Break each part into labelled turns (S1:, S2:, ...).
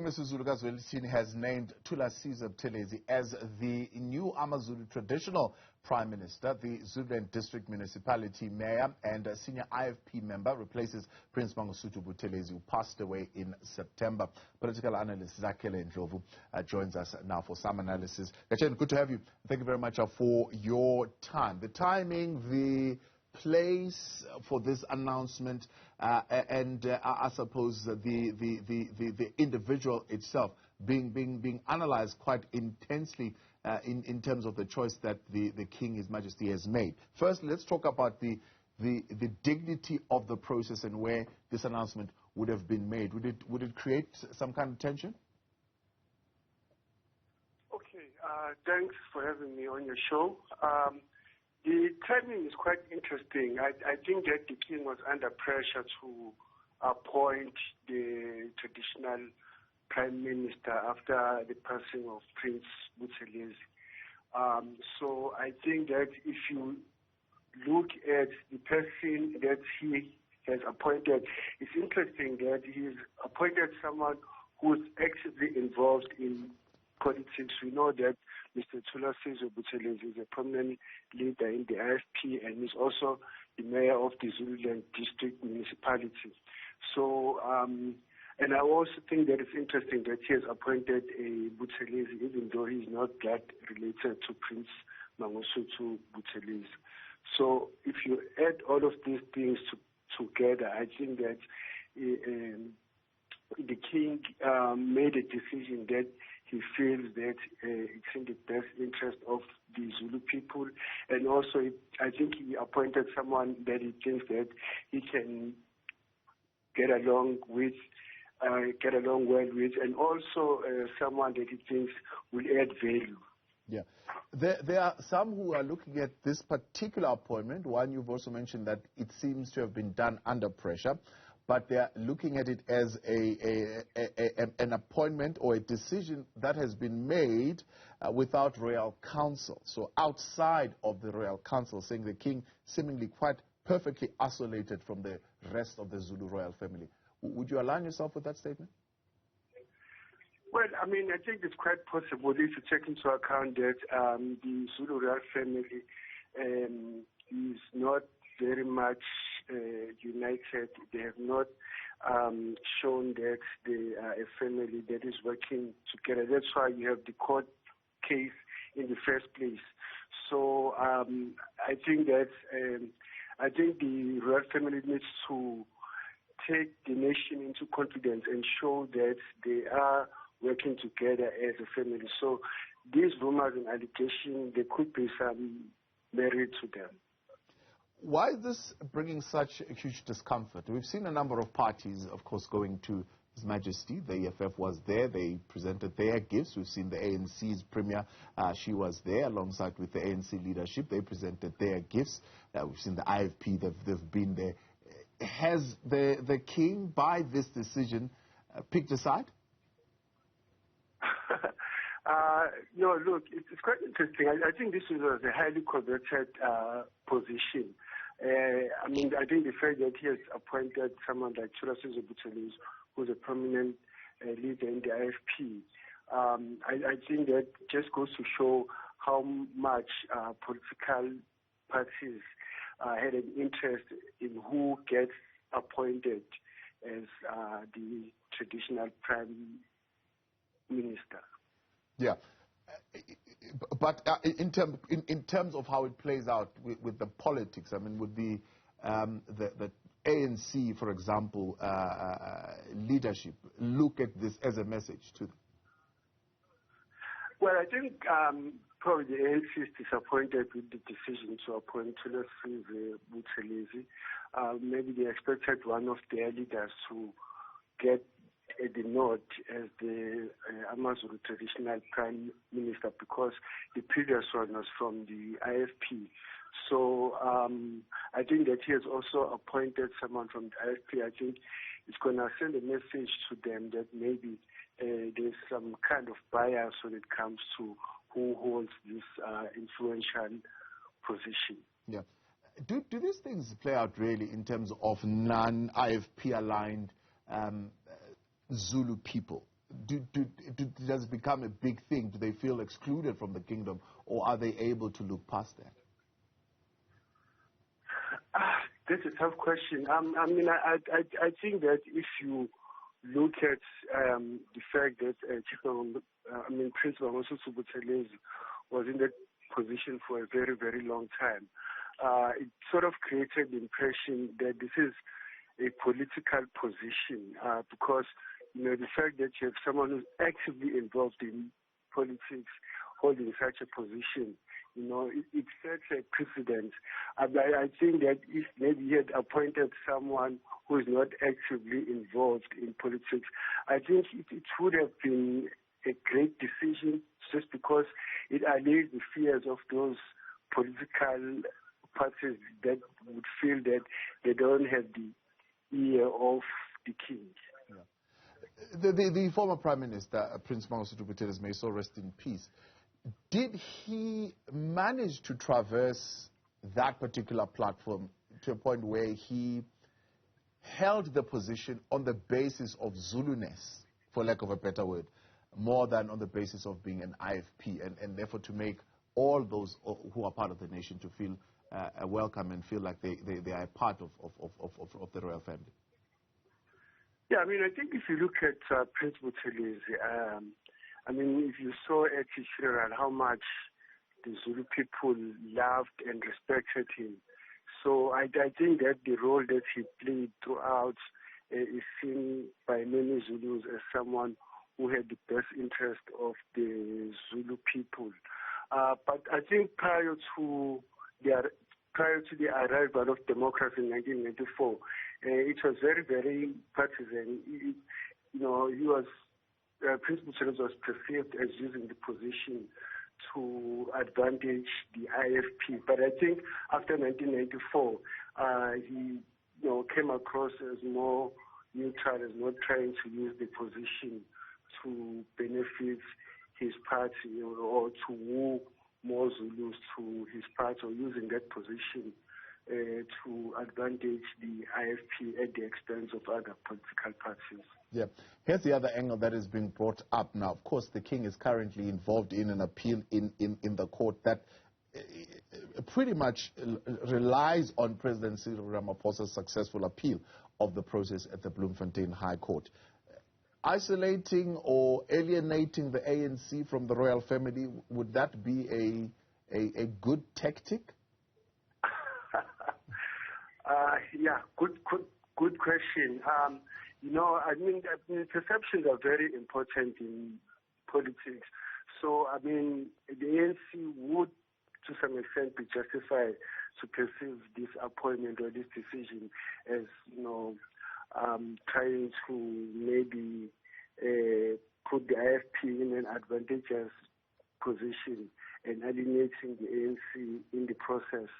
S1: Misuzulu Zwelithini has named Thulasizwe Buthelezi as the new AmaZulu traditional Prime Minister. The Zululand District Municipality Mayor and a senior IFP member replaces Prince Mangosuthu Buthelezi, who passed away in September. Political analyst Zakhele Ndlovu joins us now for some analysis. Zakhele, good to have you. Thank you very much for your time. The timing, the place for this announcement, and I suppose the individual itself being analyzed quite intensely in terms of the choice that the King, His Majesty, has made. First, let's talk about the dignity of the process and where this announcement would have been made. Would it create some kind of tension?
S2: Okay, thanks for having me on your show. The timing is quite interesting. I think that the King was under pressure to appoint the traditional Prime Minister after the passing of Prince Buthelezi. So I think that if you look at the person that he has appointed, it's interesting that he's appointed someone who's actively involved in politics. We know that Mr. Thulasizwe Buthelezi is a prominent leader in the IFP, and he's also the mayor of the Zululand District Municipality. So, and I also think that it's interesting that he has appointed a Buthelezi, even though he's not that related to Prince Mangosuthu Buthelezi. So if you add all of these things together, I think that the King made a decision that he feels that it's in the best interest of the Zulu people, and also I think he appointed someone that he thinks that he can get along well with, and also someone that he thinks will add value.
S1: Yeah. There are some who are looking at this particular appointment. One, you've also mentioned that it seems to have been done under pressure, but they're looking at it as an appointment or a decision that has been made without royal council. So outside of the royal council, saying the King seemingly quite perfectly isolated from the rest of the Zulu royal family. Would you align yourself with that statement?
S2: Well, I mean, I think it's quite possible if you take into account that the Zulu royal family is not very much united. They have not shown that they are a family that is working together. That's why you have the court case in the first place. So I think that the royal family needs to take the nation into confidence and show that they are working together as a family. So these rumors and allegations, there could be some merit to them.
S1: Why is this bringing such a huge discomfort? We've seen a number of parties, of course, going to His Majesty. The EFF was there. They presented their gifts. We've seen the ANC's premier. She was there alongside with the ANC leadership. They presented their gifts. We've seen the IFP. They've been there. Has the King, by this decision, picked a side?
S2: No, look, it's quite interesting. I think this was a highly coveted position. I mean, I think the fact that he has appointed someone like Thulasizwe Buthelezi, who's a prominent leader in the IFP, I think that just goes to show how much political parties had an interest in who gets appointed as the traditional Prime Minister.
S1: Yeah. But in terms of how it plays out with the politics, I mean, would the ANC, for example, leadership look at this as a message to them?
S2: Well, I think probably the ANC is disappointed with the decision to appoint Thulasizwe Buthelezi. Maybe they expected one of their leaders to get the nod as the AmaZulu traditional Prime Minister, because the previous one was from the IFP. So I think that he has also appointed someone from the IFP. I think it's going to send a message to them that maybe there's some kind of bias when it comes to who holds this influential position.
S1: Yeah. Do these things play out really in terms of non-IFP aligned Zulu people? does it become a big thing? Do they feel excluded from the kingdom, or are they able to look past that?
S2: That's a tough question. I mean, I think that if you look at the fact that Prince Mangosuthu Buthelezi was in that position for a very, very long time, it sort of created the impression that this is a political position because, the fact that you have someone who's actively involved in politics holding such a position, it sets a precedent. I think that if maybe he had appointed someone who is not actively involved in politics, I think it would have been a great decision just because it allayed the fears of those political parties that would feel that they don't have the ear of the king.
S1: Yeah. The former Prime Minister, Prince Mangosuthu Buthelezi, may so rest in peace, did he manage to traverse that particular platform to a point where he held the position on the basis of Zuluness, for lack of a better word, more than on the basis of being an IFP, and therefore to make all those who are part of the nation to feel welcome and feel like they are part of the royal family?
S2: Yeah, I mean, I think if you look at Prince Buthelezi, if you saw at his funeral how much the Zulu people loved and respected him. So I think that the role that he played throughout is seen by many Zulus as someone who had the best interest of the Zulu people. But I think prior to the arrival of democracy in 1994, it was very, very partisan. Prince Buthelezi was perceived as using the position to advantage the IFP. But I think after 1994, he came across as more neutral, as not trying to use the position to benefit his party or to woo more Zulus to his party, or using that position to advantage the IFP at the expense of other political parties.
S1: Yeah. Here's the other angle that is being brought up now. Of course, the king is currently involved in an appeal in the court that pretty much relies on President Cyril Ramaphosa's successful appeal of the process at the Bloemfontein High Court. Isolating or alienating the ANC from the royal family, would that be a good tactic?
S2: Yeah, good question. Perceptions are very important in politics. So, the ANC would, to some extent, be justified to perceive this appointment or this decision as, trying to maybe put the IFP in an advantageous position and alienating the ANC in the process.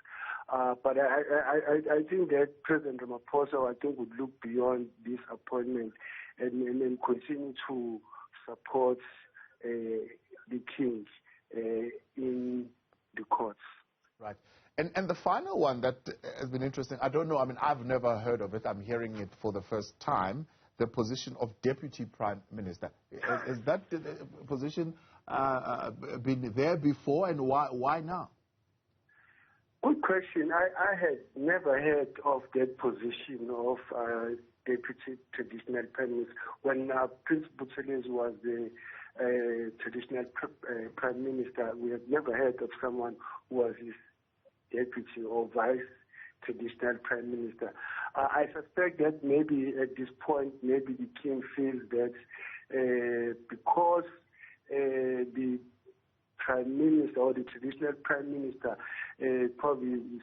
S2: But I think that President Ramaphosa, would look beyond this appointment and continue to support the king in the courts.
S1: Right. And the final one that has been interesting, I don't know, I've never heard of it. I'm hearing it for the first time, the position of Deputy Prime Minister. Has that position been there before, and why now?
S2: Good question. I had never heard of that position of Deputy Traditional Prime Minister. When Prince Buthelezi was the Traditional Prime Minister, we had never heard of someone who was his Deputy or Vice Traditional Prime Minister. I suspect that maybe at this point, maybe the king feels that because the Prime Minister or the Traditional Prime Minister probably is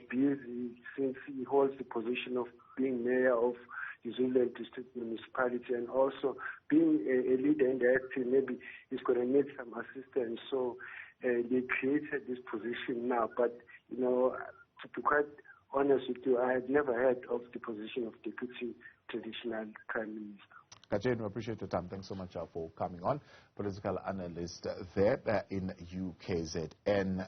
S2: busy since he holds the position of being mayor of the Zululand District Municipality and also being a leader in the FP, maybe he's going to need some assistance. So they created this position now. But, to be quite honest with you, I had never heard of the position of Deputy Traditional Prime Minister.
S1: Kajane, we appreciate your time. Thanks so much for coming on. Political analyst there in UKZN.